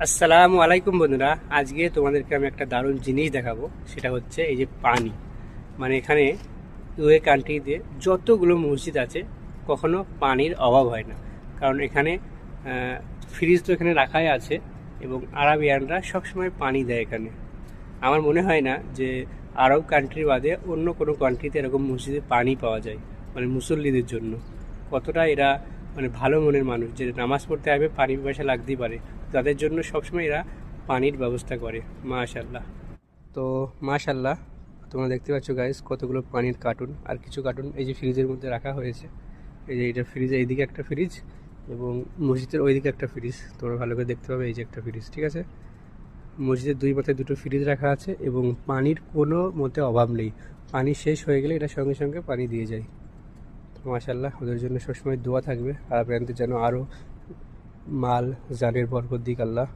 আসসালামু আলাইকুম বন্ধুরা, আজকে তোমাদেরকে আমি একটা দারুণ জিনিস দেখাবো। সেটা হচ্ছে এই যে পানি। মানে এখানে ইউএ কান্ট্রিতে যতগুলো মসজিদ আছে কখনো পানির অভাব হয় না। কারণ এখানে ফ্রিজ তো এখানে রাখাই আছে এবং আরবিয়ানরা সবসময় পানি দেয় এখানে। আমার মনে হয় না যে আরব কান্ট্রি বাদে অন্য কোনো কান্ট্রিতে এরকম মসজিদে পানি পাওয়া যায়, মানে মুসল্লিদের জন্য। কতটা এরা মানে ভালো মনের মানুষ, যে নামাজ পড়তে আসবে পানি পিপাসা লাগতেই পারে, তাদের জন্য সবসময় এরা পানির ব্যবস্থা করে। মাশাল্লাহ। তো মাশাল্লাহ, তোমরা দেখতে পাচ্ছ গাইস কতগুলো পানির কার্টুন, আর কিছু কার্টুন এই যে ফ্রিজের মধ্যে রাখা হয়েছে। এই যে এটা ফ্রিজ, এইদিকে একটা ফ্রিজ এবং মসজিদের ওইদিকে একটা ফ্রিজ। তোমরা ভালো করে দেখতে পাবে, এই যে একটা ফ্রিজ, ঠিক আছে। মসজিদের দুই মাথায় দুটো ফ্রিজ রাখা আছে এবং পানির কোনো মতে অভাব নেই। পানি শেষ হয়ে গেলে এটা সঙ্গে সঙ্গে পানি দিয়ে যায়। তো মাশাল্লাহ, ওদের জন্য সবসময় দোয়া থাকবে আর আপনাদের যেন আরও মাল জানের বরকত দিক আল্লাহ।